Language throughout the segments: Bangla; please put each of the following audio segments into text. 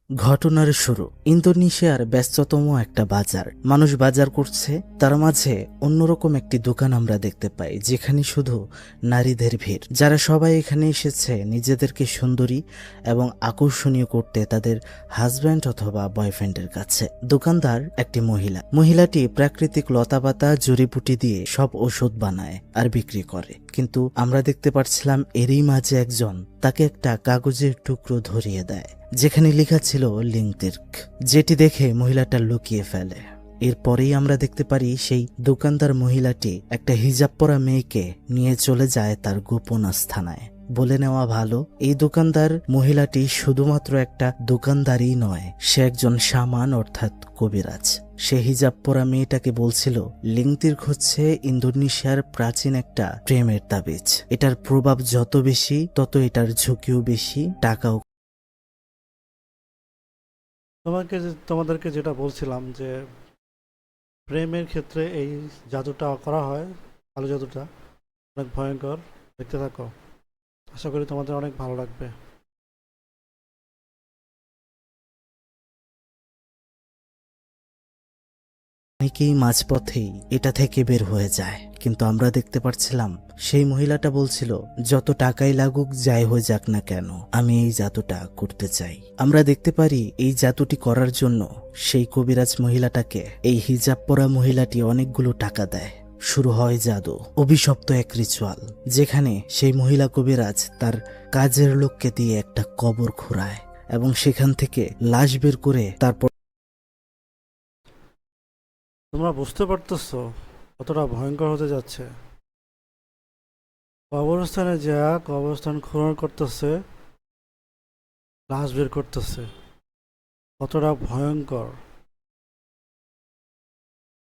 ঘটনার শুরু ইন্দোনেশিয়ার ব্যস্ততম একটা বাজার। মানুষ বাজার করছে, তার মাঝে অন্যরকম একটি দোকান আমরা দেখতে পাই যেখানে শুধু নারীদের ভিড়, যারা সবাই এখানে এসেছে নিজেদেরকে সুন্দরী এবং আকর্ষণীয় করতে তাদের হাজব্যান্ড অথবা বয়ফ্রেন্ডের কাছে। দোকানদার একটি মহিলাটি প্রাকৃতিক লতাপাতা জড়িবুটি দিয়ে সব ওষুধ বানায় আর বিক্রি করে, কিন্তু আমরা দেখতে পাচ্ছিলাম এরই মাঝে একজন তাকে একটা কাগজের টুকরো ধরিয়ে দেয় যেখানে লেখা ছিল লিংতির্ক, যেটি দেখে মহিলাটা লুকিয়ে ফেলে। এরপরেই আমরা দেখতে পারি সেই দোকানদার মহিলাটি একটা হিজাব পরা মেয়েকে নিয়ে চলে যায় তার গোপন আস্থানায়। বলে নেওয়া ভালো, এই দোকানদার মহিলাটি শুধুমাত্র একটা দোকানদারই নয়, সে একজন শামান অর্থাৎ কবিরাজ। সে হিজাব পরা মেয়েটাকে বলছিল লিংতির্ক হচ্ছে ইন্দোনেশিয়ার প্রাচীন একটা প্রেমের তাবিজ। এটার প্রভাব যত বেশি তত এটার ঝুঁকিও বেশি, টাকাও। তোমাদেরকে যেটা বলছিলাম যে প্রেমের ক্ষেত্রে এই জাদুটা করা হয়, ভালো জাদুটা অনেক ভয়ঙ্কর। দেখতে থাকো, আশা করি তোমাদের অনেক ভালো লাগবে। অনেকেই মাঝপথেই এটা থেকে বের হয়ে যায়, কিন্তু আমরা দেখতে পাচ্ছিলাম সেই মহিলাটা বলছিল যত টাকাই লাগুক, যাই হয়ে যাক না কেন, আমি এই জাদুটা করতে চাই। আমরা দেখতে পারি এই জাদুটি করার জন্য সেই কবিরাজ মহিলাটাকে এই হিজাব পরা মহিলাটি অনেকগুলো টাকা দেয়। শুরু হয় জাদু, অভিশপ্ত এক রিচুয়াল, যেখানে সেই মহিলা কবিরাজ তার কাজের লোককে দিয়ে একটা কবর খুঁড়ায় এবং সেখান থেকে লাশ বের করে তারপর। তোমরা বুঝতে পারতেছো কতটা ভয়ঙ্কর হতে যাচ্ছে? কবরস্থানে যা কবরস্থান খনন করতেছে, লাশ বের করতেছে, কতটা ভয়ঙ্কর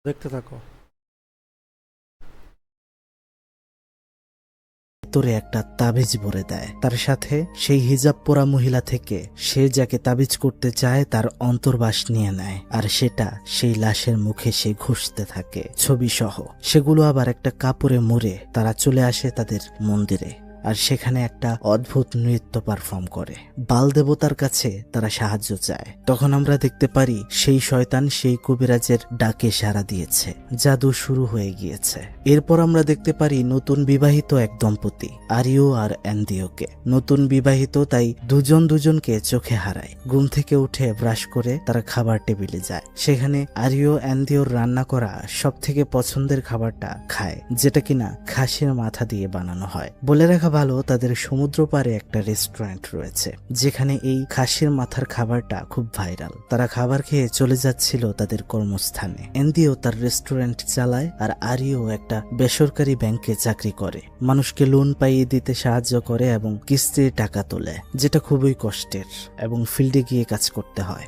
দেখতে থাকো। ভেতরে একটা তাবিজ ভরে দেয়, তার সাথে সেই হিজাব পরা মহিলা থেকে সে যাকে তাবিজ করতে চায় তার অন্তর্বাস নিয়ে নেয়, আর সেটা সেই লাশের মুখে সে ঘষতে থাকে ছবি সহ। সেগুলো আবার একটা কাপড়ে মুড়ে তারা চলে আসে তাদের মন্দিরে, আর সেখানে একটা অদ্ভুত নৃত্য পারফর্ম করে। বাল দেবতার কাছে তারা সাহায্য চায়। তখন আমরা দেখতে পারি সেই শয়তান সেই কবিরাজের ডাকে সাড়া দিয়েছে, জাদু শুরু হয়ে গিয়েছে। এরপর আমরা দেখতে পারি নতুন বিবাহিত এক দম্পতি, আরিও আর অ্যান্দিওকে। নতুন বিবাহিত, তাই দুজনকে চোখে হারায়। ঘুম থেকে উঠে ব্রাশ করে তারা খাবার টেবিলে যায়। সেখানে আরিও অ্যান্দিওর রান্না করা সব থেকে পছন্দের খাবারটা খায়, যেটা কিনা খাসির মাথা দিয়ে বানানো হয়। বলে রাখা ভালো, তাদের সমুদ্র পাড়ে একটা রেস্টুরেন্ট রয়েছে যেখানে এই খাসির মাথার খাবারটা খুব ভাইরাল। তারা খাবার খেয়ে চলে যাচ্ছিল তাদের কর্মস্থানে। এন্দিও তার রেস্টুরেন্ট চালায় আর আরিও একটা বেসরকারি ব্যাংকে চাকরি করে, মানুষকে লোন পাইয়ে দিতে সাহায্য করে এবং কিস্তির টাকা তোলে, যেটা খুবই কষ্টের এবং ফিল্ডে গিয়ে কাজ করতে হয়।